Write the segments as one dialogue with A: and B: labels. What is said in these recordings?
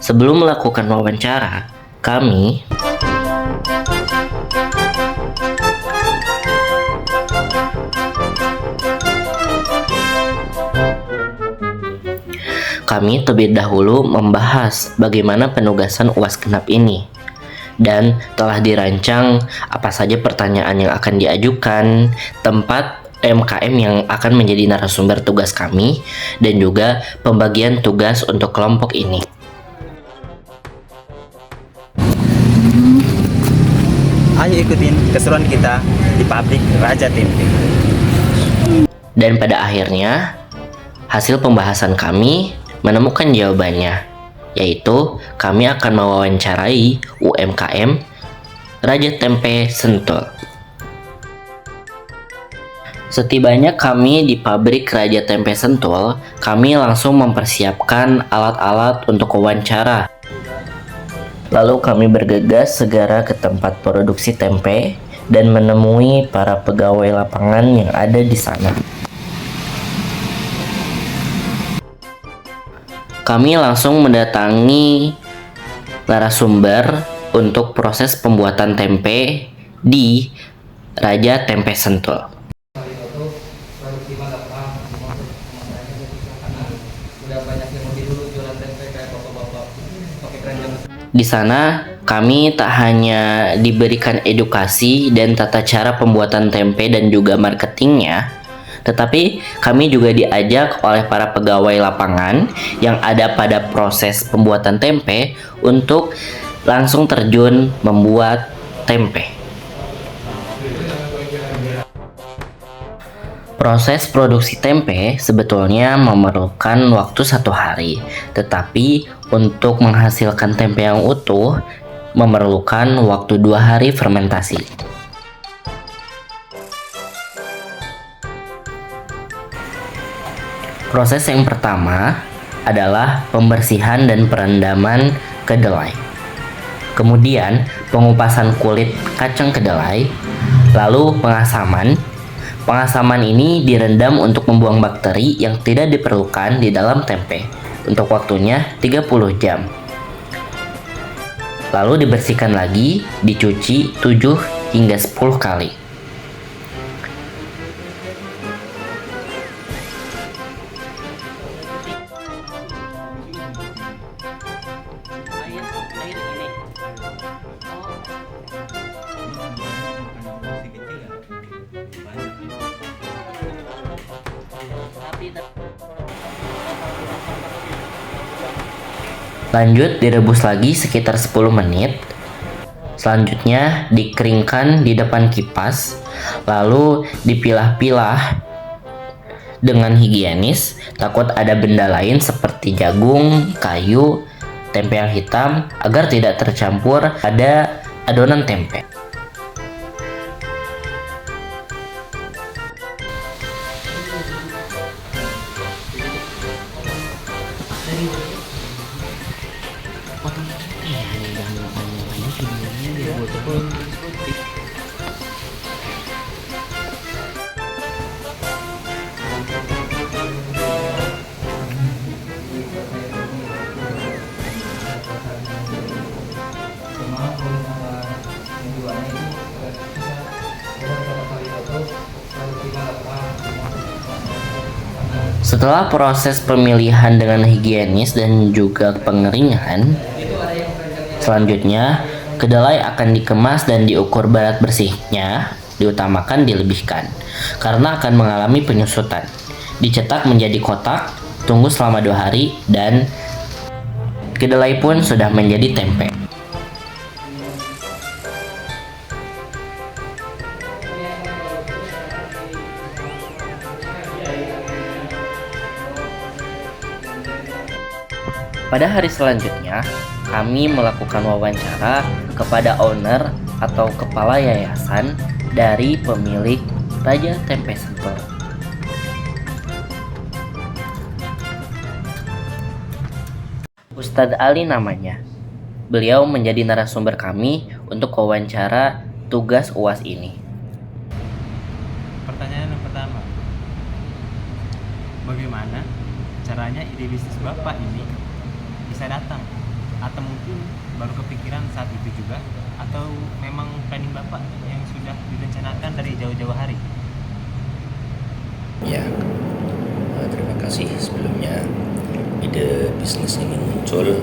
A: Sebelum melakukan wawancara, kami terlebih dahulu membahas bagaimana penugasan UAS genap ini dan telah dirancang apa saja pertanyaan yang akan diajukan, tempat MKM yang akan menjadi narasumber tugas kami, dan juga pembagian tugas untuk kelompok ini.
B: Ayo ikutin keseruan kita di pabrik Raja Tempe.
A: Dan pada akhirnya, hasil pembahasan kami menemukan jawabannya, yaitu kami akan mewawancarai UMKM Raja Tempe Sentul. Setibanya kami di pabrik Raja Tempe Sentul, kami langsung mempersiapkan alat-alat untuk wawancara. Lalu kami bergegas segera ke tempat produksi tempe dan menemui para pegawai lapangan yang ada di sana. Kami langsung mendatangi narasumber untuk proses pembuatan tempe di Raja Tempe Sentul. Di sana, kami tak hanya diberikan edukasi dan tata cara pembuatan tempe dan juga marketingnya, tetapi kami juga diajak oleh para pegawai lapangan yang ada pada proses pembuatan tempe untuk langsung terjun membuat tempe. Proses produksi tempe sebetulnya memerlukan waktu 1 hari, tetapi untuk menghasilkan tempe yang utuh memerlukan waktu 2 hari fermentasi. Proses yang pertama adalah pembersihan dan perendaman kedelai. Kemudian pengupasan kulit kacang kedelai, lalu pengasaman. Pengasaman ini direndam untuk membuang bakteri yang tidak diperlukan di dalam tempe untuk waktunya 30 jam. Lalu dibersihkan lagi, dicuci 7 hingga 10 kali. Lanjut direbus lagi sekitar 10 menit. Selanjutnya dikeringkan di depan kipas, lalu dipilah-pilah dengan higienis, takut ada benda lain seperti jagung, kayu, tempe yang hitam agar tidak tercampur pada adonan tempe. Setelah proses pemilihan dengan higienis dan juga pengeringan, selanjutnya kedelai akan dikemas dan diukur berat bersihnya, diutamakan dilebihkan karena akan mengalami penyusutan. Dicetak menjadi kotak, tunggu selama 2 hari, dan kedelai pun sudah menjadi tempe. Pada hari selanjutnya, kami melakukan wawancara kepada owner atau kepala yayasan dari pemilik Raja Tempe Sentul. Ustadz Ali namanya. Beliau menjadi narasumber kami untuk wawancara tugas UAS ini.
B: Pertanyaan yang pertama, bagaimana caranya ide bisnis Bapak ini bisa datang atau mungkin baru kepikiran saat itu juga, atau memang planning Bapak yang sudah direncanakan dari jauh-jauh hari?
C: Ya, terima kasih sebelumnya. Ide bisnis ini muncul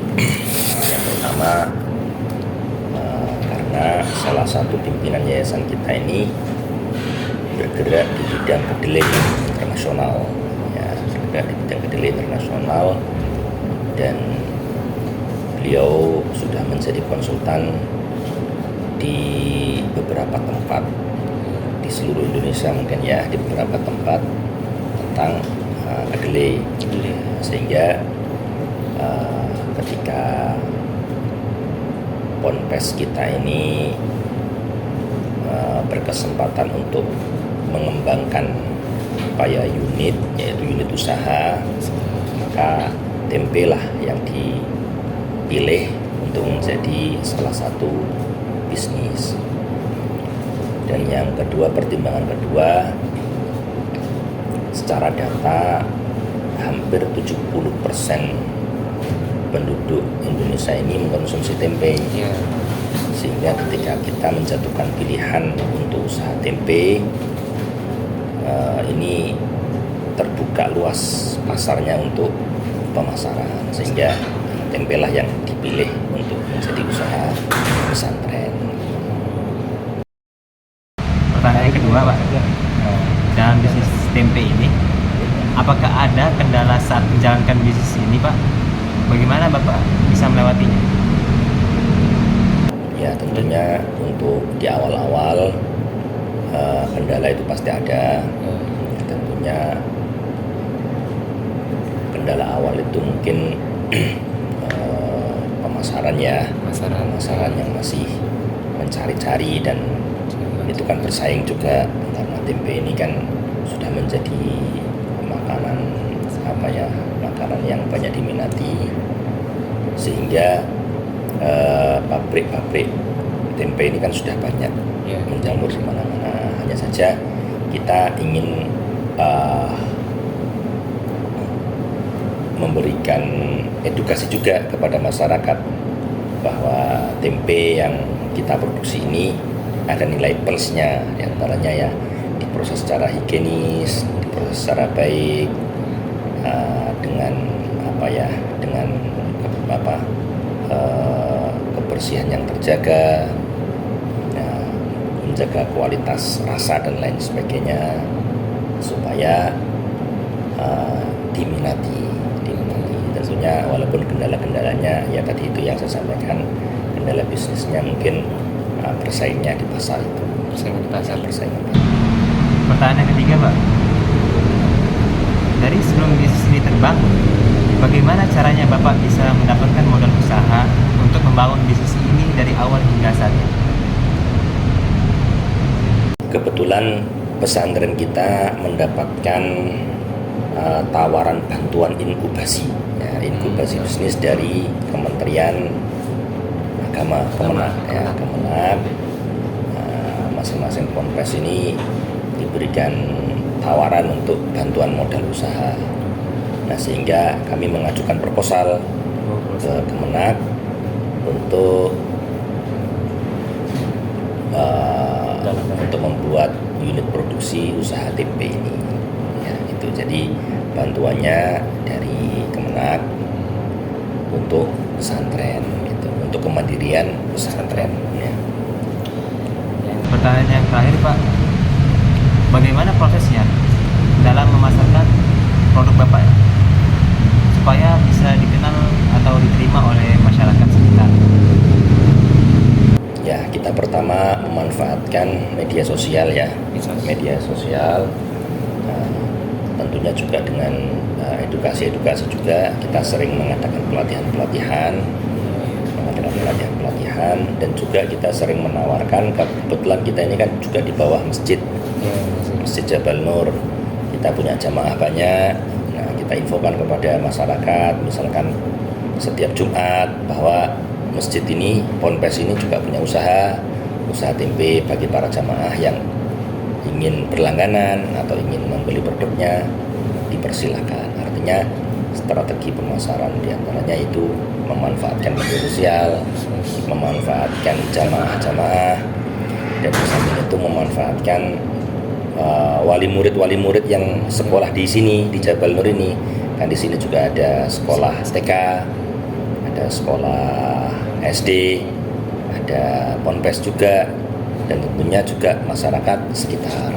C: yang pertama karena salah satu pimpinan yayasan kita ini bergerak di bidang kedelai internasional, ya, bergerak di bidang kedelai internasional, dan beliau sudah menjadi konsultan di beberapa tempat di seluruh Indonesia, mungkin ya, di beberapa tempat tentang kedelai, sehingga ketika Ponpes kita ini berkesempatan untuk mengembangkan upaya unit, yaitu unit usaha, maka tempe lah yang dipilih untuk menjadi salah satu bisnis. Dan yang kedua, pertimbangan kedua, secara data hampir 70% penduduk Indonesia ini mengkonsumsi tempe. Sehingga ketika kita menjatuhkan pilihan untuk usaha tempe, ini terbuka luas pasarnya untuk pemasaran, sehingga tempelah yang dipilih untuk menjadi usaha pesantren.
B: Pertanyaan kedua, Pak, dalam bisnis tempe ini, apakah ada kendala saat menjalankan bisnis ini, Pak? Bagaimana Bapak bisa melewatinya?
C: Ya, tentunya untuk di awal-awal kendala itu pasti ada. Tentunya kendala awal itu mungkin pemasaran ya, pemasaran yang masih mencari-cari, dan itu kan bersaing juga karena tempe ini kan sudah menjadi makanan makanan yang banyak diminati, sehingga pabrik-pabrik tempe ini kan sudah banyak menjamur di mana-mana. Hanya saja kita ingin memberikan edukasi juga kepada masyarakat bahwa tempe yang kita produksi ini ada nilai plusnya, diantaranya ya diproses secara higienis, diproses secara baik, dengan kebersihan yang terjaga, menjaga kualitas rasa dan lain sebagainya, supaya diminati. Tentunya walaupun kendala-kendalanya ya tadi itu yang saya sampaikan, kendala bisnisnya mungkin bersaingnya di pasar itu. Bersaing.
B: Pertanyaan yang ketiga, Pak. Dari sebelum bisnis ini terbangun, bagaimana caranya Bapak bisa mendapatkan modal usaha untuk membangun bisnis ini dari awal hingga saat ini?
C: Kebetulan pesantren kita mendapatkan tawaran bantuan inkubasi bisnis dari Kementerian Agama, Kemenag. Masing-masing ponpes ini diberikan tawaran untuk bantuan modal usaha. Nah, sehingga kami mengajukan proposal ke Kemenag untuk membuat unit produksi usaha tempe ini. Ya, itu jadi bantuannya dari Kemenag untuk pesantren, gitu, untuk kemandirian pesantren. Ya.
B: Pertanyaan yang terakhir, Pak, bagaimana prosesnya dalam memasarkan produk Bapak supaya bisa dikenal atau diterima oleh masyarakat sekitar?
C: Ya, kita pertama memanfaatkan media sosial ya, media sosial. Tentunya juga dengan edukasi juga, kita sering mengadakan pelatihan, dan juga kita sering menawarkan, kebetulan kita ini kan juga di bawah Masjid Jabal Nur, kita punya jamaah banyak. Nah, kita infokan kepada masyarakat, misalkan setiap Jumat, bahwa masjid ini, ponpes ini juga punya usaha tempe bagi para jamaah yang ingin berlangganan atau ingin membeli produknya, dipersilakan. Artinya strategi pemasaran diantaranya itu memanfaatkan media sosial, memanfaatkan jamaah-jamaah, dan di samping itu memanfaatkan wali murid yang sekolah di sini di Jabal Nur ini. Kan di sini juga ada sekolah TK, ada sekolah SD, ada ponpes juga, dan tentunya juga masyarakat sekitar.